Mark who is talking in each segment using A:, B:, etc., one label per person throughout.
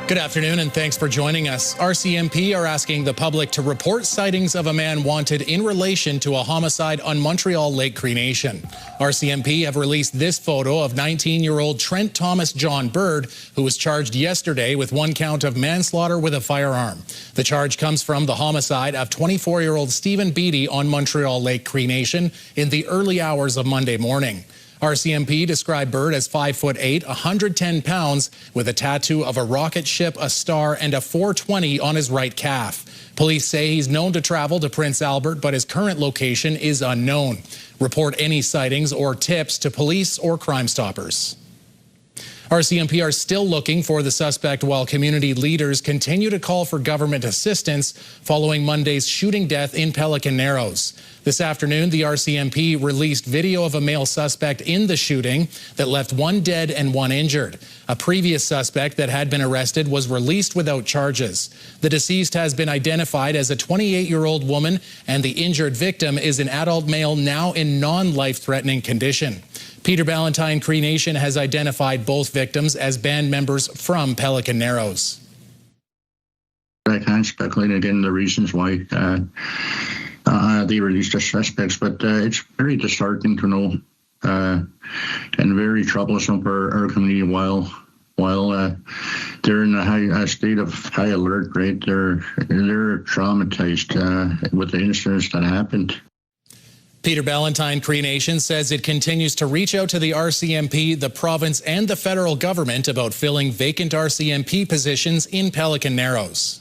A: Good afternoon and thanks for joining us. RCMP are asking the public to report sightings of a man wanted in relation to a homicide on Montreal Lake Cree Nation. RCMP have released this photo of 19-year-old Trent Thomas John Bird, who was charged yesterday with one count of manslaughter with a firearm. The charge comes from the homicide of 24-year-old Stephen Beatty on Montreal Lake Cree Nation in the early hours of Monday morning. RCMP described Bird as 5'8", 110 pounds, with a tattoo of a rocket ship, a star, and a 420 on his right calf. Police say he's known to travel to Prince Albert, but his current location is unknown. Report any sightings or tips to police or Crime Stoppers. RCMP are still looking for the suspect while community leaders continue to call for government assistance following Monday's shooting death in Pelican Narrows. This afternoon, the RCMP released video of a male suspect in the shooting that left one dead and one injured. A previous suspect that had been arrested was released without charges. The deceased has been identified as a 28-year-old woman, and the injured victim is an adult male now in non-life-threatening condition. Peter Ballantyne Cree Nation has identified both victims as band members from Pelican Narrows.
B: I can't speculate again the reasons why they released the suspects, but it's very disheartening to know and very troublesome for our community while they're in a state of high alert, right? They're traumatized with the incidents that happened.
A: Peter Ballantyne Cree Nation says it continues to reach out to the RCMP, the province, and the federal government about filling vacant RCMP positions in Pelican Narrows.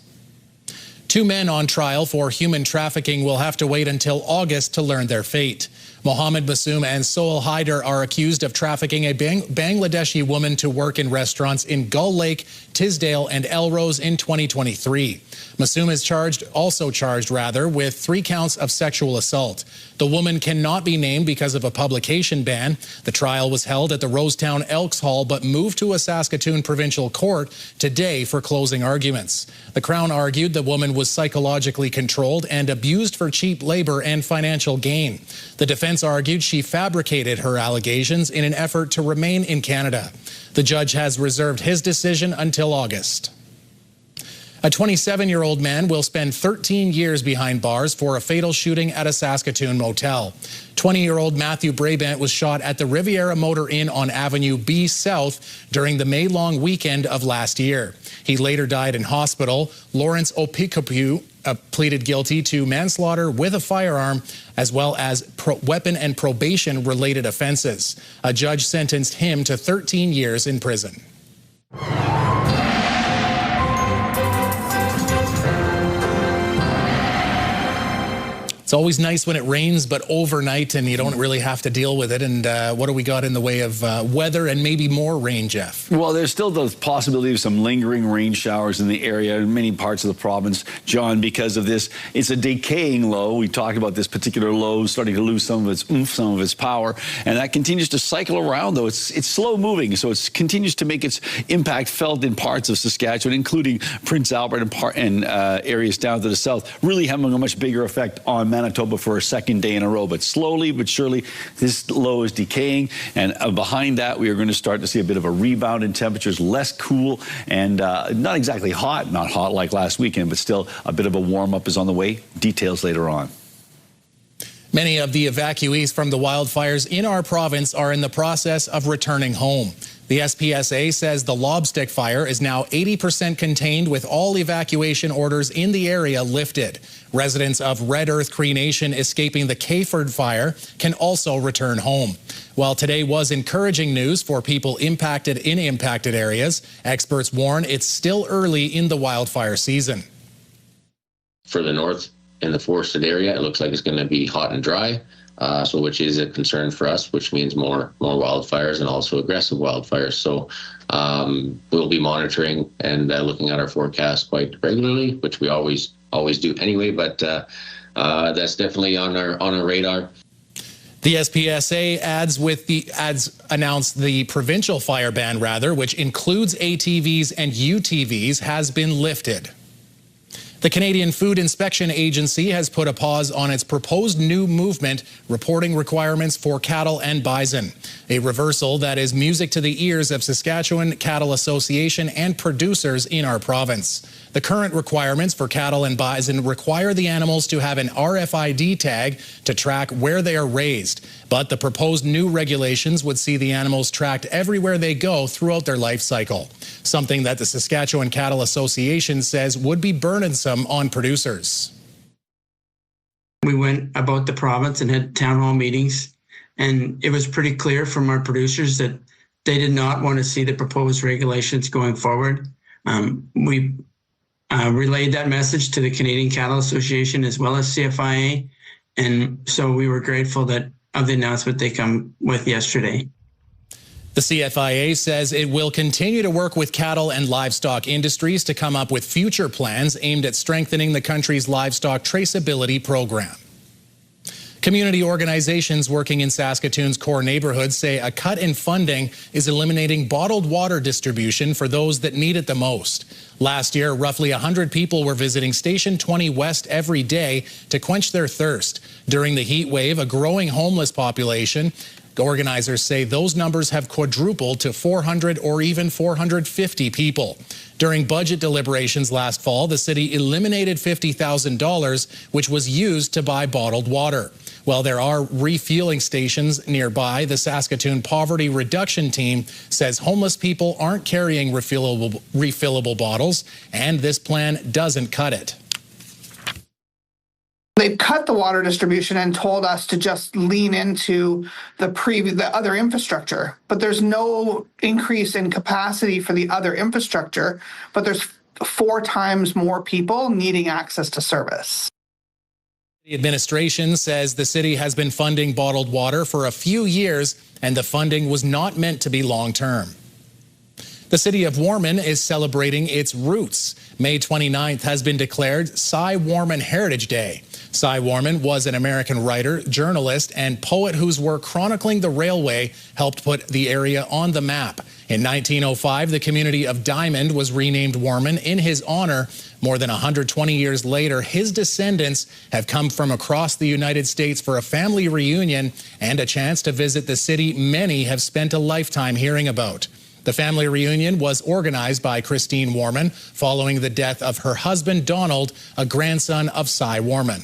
A: Two men on trial for human trafficking will have to wait until August to learn their fate. Mohammed Masoom and Sohail Haider are accused of trafficking a Bangladeshi woman to work in restaurants in Gull Lake, Tisdale, and Elrose in 2023. Masoom is also charged with 3 counts of sexual assault. The woman cannot be named because of a publication ban. The trial was held at the Rosetown Elks Hall but moved to a Saskatoon provincial court today for closing arguments. The Crown argued the woman was psychologically controlled and abused for cheap labor and financial gain. The defense argued she fabricated her allegations in an effort to remain in Canada. The judge has reserved his decision until August. A 27-year-old man will spend 13 years behind bars for a fatal shooting at a Saskatoon motel. 20-year-old Matthew Brabant was shot at the Riviera Motor Inn on Avenue B South during the May-long weekend of last year. He later died in hospital. Lawrence Opikapu pleaded guilty to manslaughter with a firearm as well as weapon and probation-related offenses. A judge sentenced him to 13 years in prison. It's always nice when it rains, but overnight, and you don't really have to deal with it. And what do we got in the way of weather and maybe more rain, Jeff?
C: Well, there's still the possibility of some lingering rain showers in the area in many parts of the province, John, because of this. It's a decaying low. We talked about this particular low starting to lose some of its oomph, some of its power, and that continues to cycle around, though. It's slow moving, so it continues to make its impact felt in parts of Saskatchewan, including Prince Albert and areas down to the south, really having a much bigger effect on Manitoba for a second day in a row. But slowly but surely, this low is decaying, and behind that, we are going to start to see a bit of a rebound in temperatures, less cool and not exactly hot, not hot like last weekend, but still a bit of a warm-up is on the way. Details later on.
A: Many of the evacuees from the wildfires in our province are in the process of returning home. The SPSA says the Lobstick fire is now 80% contained, with all evacuation orders in the area lifted. Residents of Red Earth Cree Nation escaping the Cayford fire can also return home. While today was encouraging news for people impacted in impacted areas, experts warn it's still early in the wildfire season.
D: For the north in the forested area, it looks like it's going to be hot and dry. So which is a concern for us, which means more wildfires and also aggressive wildfires. So we'll be monitoring and looking at our forecast quite regularly, which we always do anyway. But that's definitely on our radar.
A: The SPSA announced the provincial fire ban, which includes ATVs and UTVs, has been lifted. The Canadian Food Inspection Agency has put a pause on its proposed new movement reporting requirements for cattle and bison, a reversal that is music to the ears of Saskatchewan Cattle Association and producers in our province. The current requirements for cattle and bison require the animals to have an RFID tag to track where they are raised, but the proposed new regulations would see the animals tracked everywhere they go throughout their life cycle, something that the Saskatchewan Cattle Association says would be burdensome on producers.
E: We went about the province and had town hall meetings, and it was pretty clear from our producers that they did not want to see the proposed regulations going forward. We relayed that message to the Canadian Cattle Association as well as CFIA, and so we were grateful of the announcement they come with yesterday.
A: The CFIA says it will continue to work with cattle and livestock industries to come up with future plans aimed at strengthening the country's livestock traceability program. Community organizations working in Saskatoon's core neighborhoods say a cut in funding is eliminating bottled water distribution for those that need it the most. Last year, roughly 100 people were visiting Station 20 West every day to quench their thirst. During the heat wave, a growing homeless population, organizers say those numbers have quadrupled to 400 or even 450 people. During budget deliberations last fall, the city eliminated $50,000, which was used to buy bottled water. While there are refueling stations nearby, the Saskatoon Poverty Reduction Team says homeless people aren't carrying refillable bottles, and this plan doesn't cut it.
F: They've cut the water distribution and told us to just lean into the other infrastructure, but there's no increase in capacity for the other infrastructure, but there's 4 times more people needing access to service.
A: The administration says the city has been funding bottled water for a few years, and the funding was not meant to be long-term. The city of Warman is celebrating its roots. May 29th has been declared Cy Warman Heritage Day. Cy Warman was an American writer, journalist, and poet whose work chronicling the railway helped put the area on the map. In 1905, the community of Diamond was renamed Warman in his honor. More than 120 years later, his descendants have come from across the United States for a family reunion and a chance to visit the city many have spent a lifetime hearing about. The family reunion was organized by Christine Warman following the death of her husband, Donald, a grandson of Cy Warman.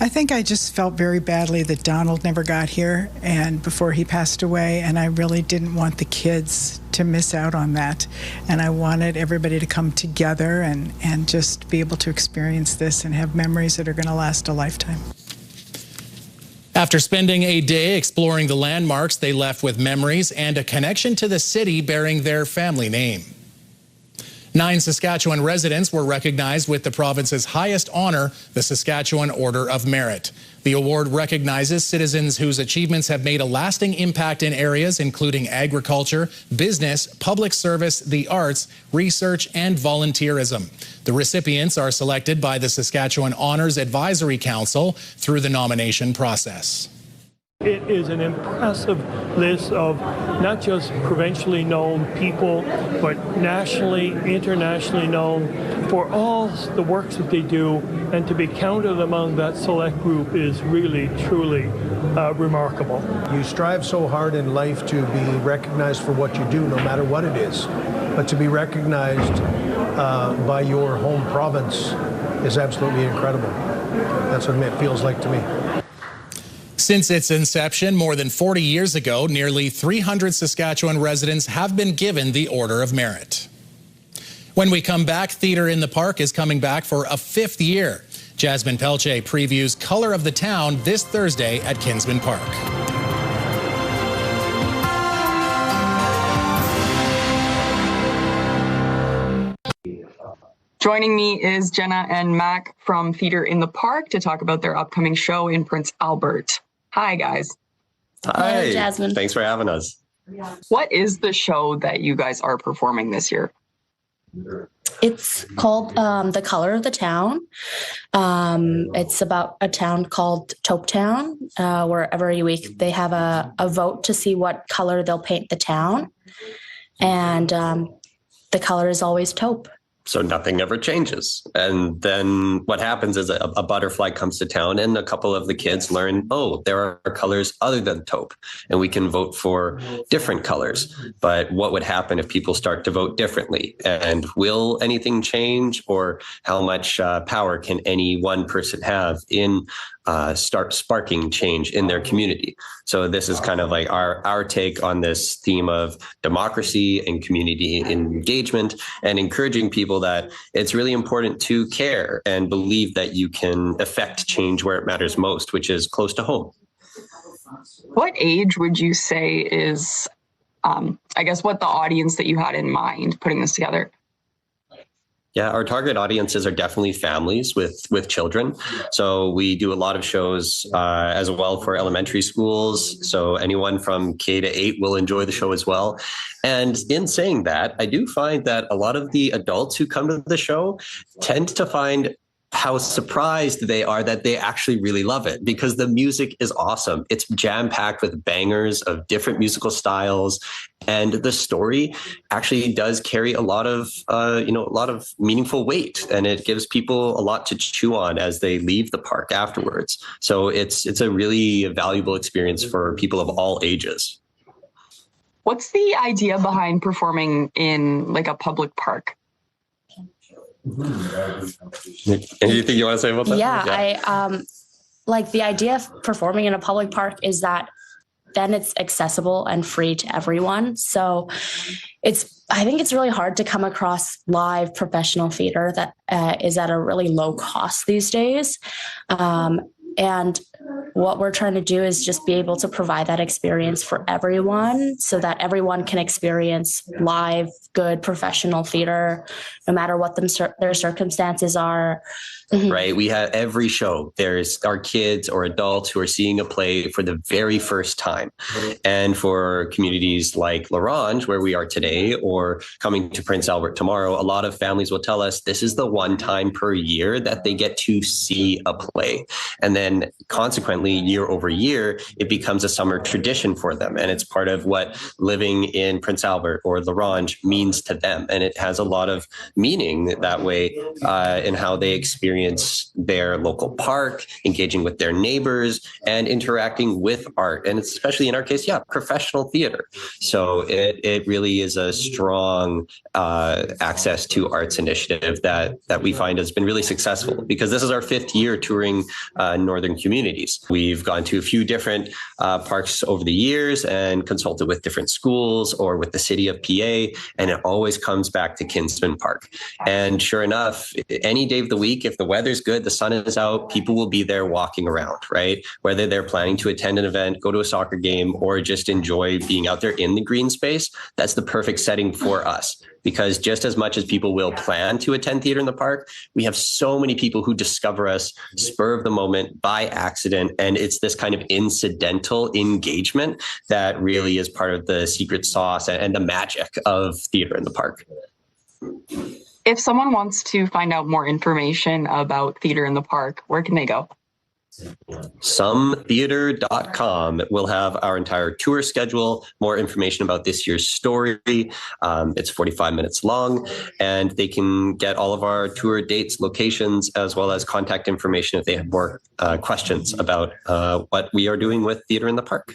G: I think I just felt very badly that Donald never got here and before he passed away, and I really didn't want the kids to miss out on that. And I wanted everybody to come together and just be able to experience this and have memories that are going to last a lifetime.
A: After spending a day exploring the landmarks, they left with memories and a connection to the city bearing their family name. 9 Saskatchewan residents were recognized with the province's highest honor, the Saskatchewan Order of Merit. The award recognizes citizens whose achievements have made a lasting impact in areas including agriculture, business, public service, the arts, research, and volunteerism. The recipients are selected by the Saskatchewan Honors Advisory Council through the nomination process.
H: It is an impressive list of not just provincially known people, but nationally, internationally known for all the works that they do, and to be counted among that select group is really, truly remarkable.
I: You strive so hard in life to be recognized for what you do, no matter what it is, but to be recognized by your home province is absolutely incredible. That's what it feels like to me.
A: Since its inception more than 40 years ago, nearly 300 Saskatchewan residents have been given the Order of Merit. When we come back, Theatre in the Park is coming back for a 5th year. Jasmine Pelche previews Color of the Town this Thursday at Kinsman Park.
J: Joining me is Jenna and Mac from Theatre in the Park to talk about their upcoming show in Prince Albert. Hi, guys.
K: Hi,
L: Hello, Jasmine.
K: Thanks for having us.
J: What is the show that you guys are performing this year?
L: It's called The Color of the Town. It's about a town called Topetown, where every week they have a vote to see what color they'll paint the town. And the color is always taupe.
K: So nothing ever changes. And then what happens is a butterfly comes to town and a couple of the kids learn, oh, there are colors other than taupe and we can vote for different colors. But what would happen if people start to vote differently? And will anything change, or how much power can any one person have in start sparking change in their community? So this is kind of like our take on this theme of democracy and community engagement, and encouraging people that it's really important to care and believe that you can affect change where it matters most, which is close to home.
J: What age would you say is, I guess, what the audience that you had in mind putting this together?
K: Yeah, our target audiences are definitely families with children. So we do a lot of shows as well for elementary schools. So anyone from K to 8 will enjoy the show as well. And in saying that, I do find that a lot of the adults who come to the show tend to find how surprised they are that they actually really love it, because the music is awesome. It's jam-packed with bangers of different musical styles, and the story actually does carry a lot of meaningful weight, and it gives people a lot to chew on as they leave the park afterwards. So it's a really valuable experience for people of all ages.
J: What's the idea behind performing in like a public park?
K: Anything you want to say about that?
L: Yeah. I like the idea of performing in a public park is that then it's accessible and free to everyone. So I think it's really hard to come across live professional theater that is at a really low cost these days. And what we're trying to do is just be able to provide that experience for everyone so that everyone can experience live, good professional theater, no matter what their circumstances are.
K: Right. We have every show. There's our kids or adults who are seeing a play for the very first time. And for communities like L'Orange, where we are today, or coming to Prince Albert tomorrow, a lot of families will tell us this is the one time per year that they get to see a play. And then consequently, year over year, it becomes a summer tradition for them. And it's part of what living in Prince Albert or L'Orange means to them. And it has a lot of meaning that way in how they experience their local park, engaging with their neighbors, and interacting with art. And especially in our case, professional theater. So it really is a strong access to arts initiative that we find has been really successful, because this is our 5th year touring northern communities. We've gone to a few different parks over the years and consulted with different schools or with the city of PA, and it always comes back to Kinsman Park. And sure enough, any day of the week, if the weather's good, the sun is out, people will be there walking around, right? Whether they're planning to attend an event, go to a soccer game, or just enjoy being out there in the green space, that's the perfect setting for us. Because just as much as people will plan to attend theater in the park, we have so many people who discover us spur of the moment by accident. And it's this kind of incidental engagement that really is part of the secret sauce and the magic of theater in the park.
J: If someone wants to find out more information about theater in the park, where can they go?
K: Sometheater.com will have our entire tour schedule, more information about this year's story. It's 45 minutes long, and they can get all of our tour dates, locations, as well as contact information if they have more questions about what we are doing with theater in the park.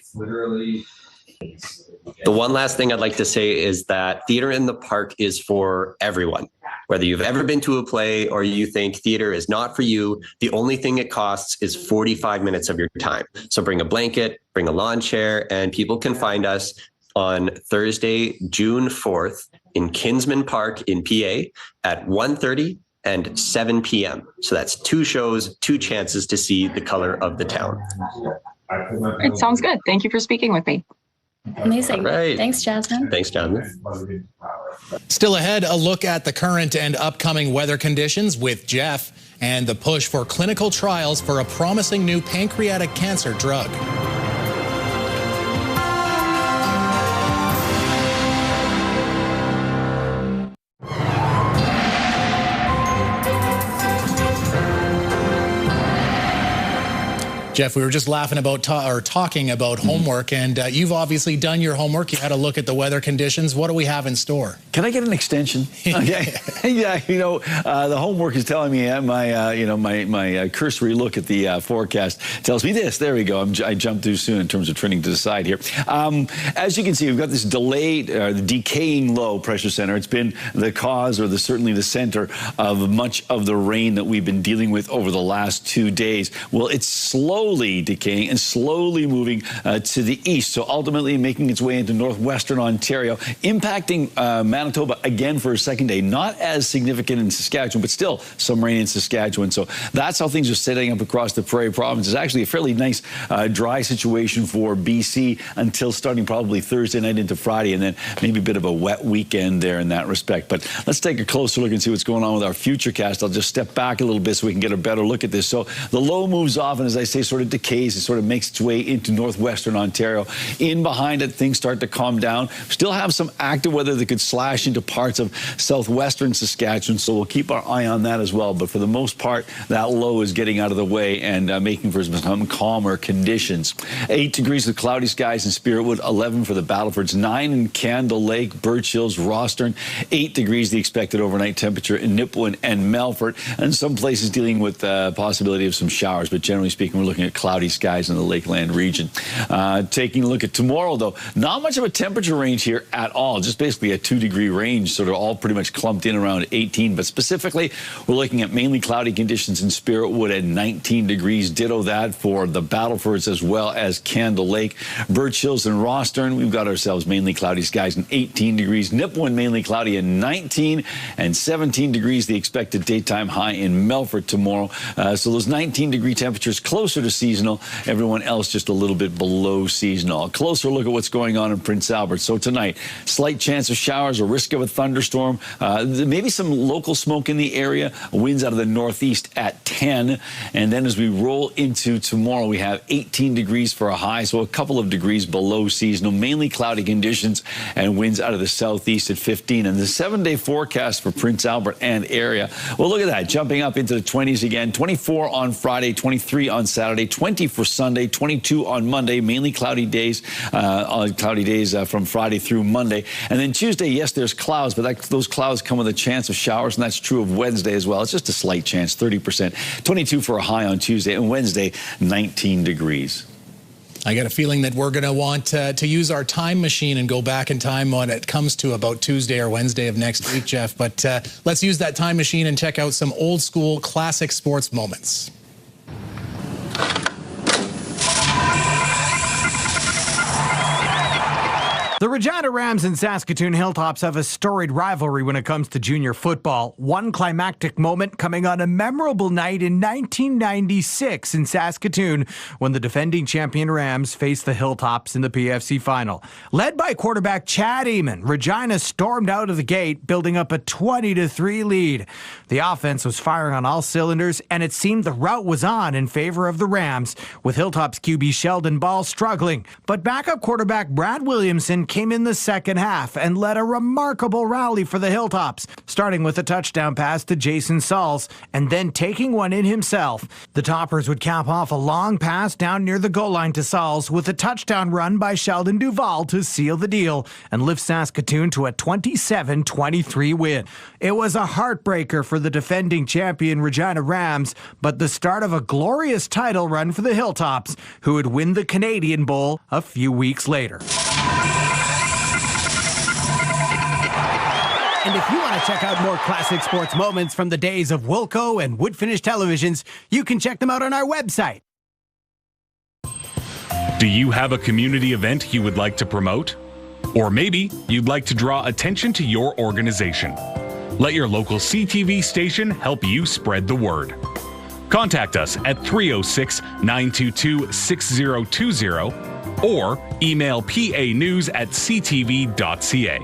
K: The one last thing I'd like to say is that theater in the park is for everyone. Whether you've ever been to a play or you think theater is not for you, the only thing it costs is 45 minutes of your time. So bring a blanket, bring a lawn chair, and people can find us on Thursday, June 4th in Kinsman Park in PA at 1:30 and 7 p.m. So that's 2 shows, 2 chances to see the color of the town.
J: It sounds good. Thank you for speaking with me.
L: Amazing.
K: Right.
L: Thanks, Jasmine.
K: Thanks, Jasmine.
A: Still ahead, a look at the current and upcoming weather conditions with Jeff, and the push for clinical trials for a promising new pancreatic cancer drug. Jeff, we were just laughing about talking about homework, and you've obviously done your homework. You had a look at the weather conditions. What do we have in store?
C: Can I get an extension? Okay. Yeah, the homework is telling me my cursory look at the forecast tells me this. There we go. I jumped too soon in terms of trending to the side here. As you can see, we've got this delayed, the decaying low pressure center. It's been the cause, or certainly the center of much of the rain that we've been dealing with over the last 2 days. Well, it's slowly decaying and slowly moving to the east, so ultimately making its way into northwestern Ontario, impacting Manitoba again for a second day. Not as significant in Saskatchewan, but still some rain in Saskatchewan. So that's how things are setting up across the Prairie Province. It's actually a fairly nice dry situation for BC until starting probably Thursday night into Friday, and then maybe a bit of a wet weekend there in that respect. But let's take a closer look and see what's going on with our futurecast. I'll just step back a little bit so we can get a better look at this. So the low moves off, and as I say, sort of decays. It sort of makes its way into northwestern Ontario. In behind it, things start to calm down. Still have some active weather that could slash into parts of southwestern Saskatchewan, so we'll keep our eye on that as well. But for the most part, that low is getting out of the way and making for some calmer conditions. 8 degrees with cloudy skies in Spiritwood, 11 for the Battlefords, 9 in Candle Lake, Birch Hills, Rostern, 8 degrees the expected overnight temperature in Nipawin and Melfort, and some places dealing with the possibility of some showers. But generally speaking, we're looking at cloudy skies in the Lakeland region. Taking a look at tomorrow, though, not much of a temperature range here at all, just basically a 2-degree range, sort of all pretty much clumped in around 18. But specifically, we're looking at mainly cloudy conditions in Spiritwood at 19 degrees. Ditto that for the Battlefords as well as Candle Lake. Birch Hills and Rostern, we've got ourselves mainly cloudy skies and 18 degrees. Nipawin mainly cloudy and 19, and 17 degrees the expected daytime high in Melfort tomorrow. So those 19-degree temperatures closer to seasonal. Everyone else just a little bit below seasonal. A closer look at what's going on in Prince Albert. So tonight, slight chance of showers, a risk of a thunderstorm, maybe some local smoke in the area, winds out of the northeast at 10. And then as we roll into tomorrow, we have 18 degrees for a high, so a couple of degrees below seasonal, mainly cloudy conditions and winds out of the southeast at 15. And the 7-day forecast for Prince Albert and area, well, look at that, jumping up into the 20s again. 24 on Friday, 23 on Saturday, 20 for Sunday, 22 on Monday, mainly cloudy days from Friday through Monday. And then Tuesday, yes, there's clouds, but those clouds come with a chance of showers, and that's true of Wednesday as well. It's just a slight chance, 30%. 22 for a high on Tuesday, and Wednesday, 19 degrees.
A: I got a feeling that we're going to want to use our time machine and go back in time when it comes to about Tuesday or Wednesday of next week, Jeff. But let's use that time machine and check out some old school classic sports moments.
M: The Regina Rams and Saskatoon Hilltops have a storied rivalry when it comes to junior football. One climactic moment coming on a memorable night in 1996 in Saskatoon when the defending champion Rams faced the Hilltops in the PFC final. Led by quarterback Chad Eamon, Regina stormed out of the gate, building up a 20-3 lead. The offense was firing on all cylinders, and it seemed the rout was on in favor of the Rams, with Hilltops QB Sheldon Ball struggling. But backup quarterback Brad Williamson came in the second half and led a remarkable rally for the Hilltops, starting with a touchdown pass to Jason Sauls and then taking one in himself. The Toppers would cap off a long pass down near the goal line to Sauls with a touchdown run by Sheldon Duval to seal the deal and lift Saskatoon to a 27-23 win. It was a heartbreaker for the defending champion Regina Rams, but the start of a glorious title run for the Hilltops, who would win the Canadian Bowl a few weeks later. And if you want to check out more classic sports moments from the days of Wilco and wood finish televisions, you can check them out on our website.
N: Do you have a community event you would like to promote? Or maybe you'd like to draw attention to your organization. Let your local CTV station help you spread the word. Contact us at 306-922-6020 or email panews@ctv.ca.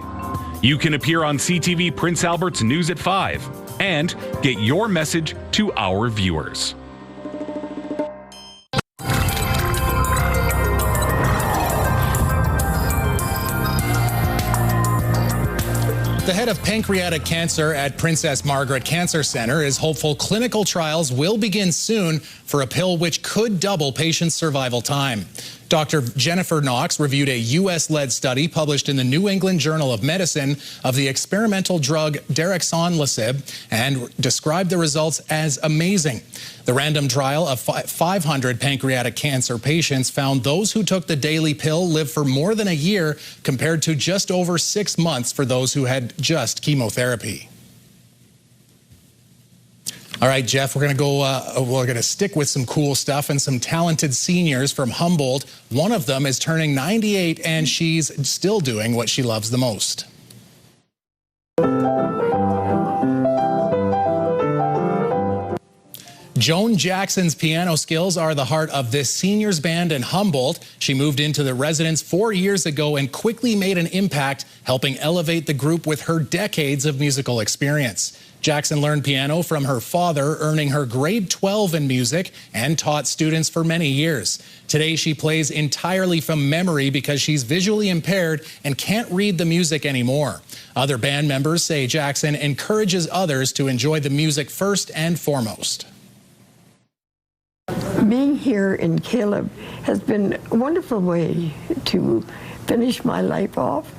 N: You can appear on CTV Prince Albert's News at 5 and get your message to our viewers.
A: The head of pancreatic cancer at Princess Margaret Cancer Centre is hopeful clinical trials will begin soon for a pill which could double patients' survival time. Dr. Jennifer Knox reviewed a U.S.-led study published in the New England Journal of Medicine of the experimental drug daraxonrasib and described the results as amazing. The random trial of 500 pancreatic cancer patients found those who took the daily pill lived for more than a year compared to just over 6 months for those who had just chemotherapy. All right, Jeff, we're going to stick with some cool stuff and some talented seniors from Humboldt. One of them is turning 98, and she's still doing what she loves the most. Joan Jackson's piano skills are the heart of this seniors band in Humboldt. She moved into the residence 4 years ago and quickly made an impact, helping elevate the group with her decades of musical experience. Jackson learned piano from her father, earning her grade 12 in music, and taught students for many years. Today, she plays entirely from memory because she's visually impaired and can't read the music anymore. Other band members say Jackson encourages others to enjoy the music first and foremost.
O: Being here in Caleb has been a wonderful way to finish my life off.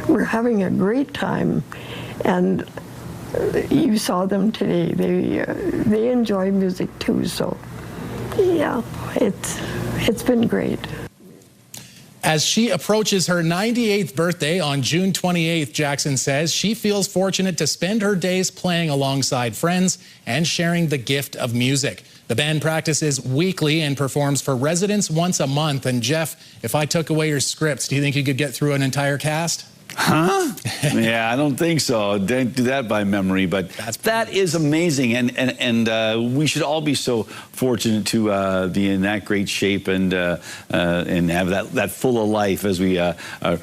O: We're having a great time, and you saw them today. They enjoy music too, so yeah, it's been great.
A: As she approaches her 98th birthday on June 28th, Jackson says she feels fortunate to spend her days playing alongside friends and sharing the gift of music. The band practices weekly and performs for residents once a month. And Jeff, if I took away your scripts, do you think you could get through an entire cast?
C: Huh? Yeah, I don't think so. Don't do that by memory, but that is amazing, and we should all be so fortunate to be in that great shape and have that full of life as we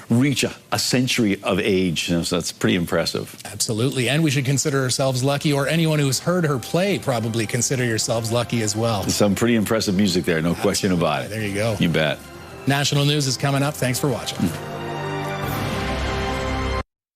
C: reach a century of age. So that's pretty impressive.
A: Absolutely, and we should consider ourselves lucky, or anyone who's heard her play probably consider yourselves lucky as well.
C: Some pretty impressive music there, no question about it.
A: There you go.
C: You bet.
A: National news is coming up. Thanks for watching.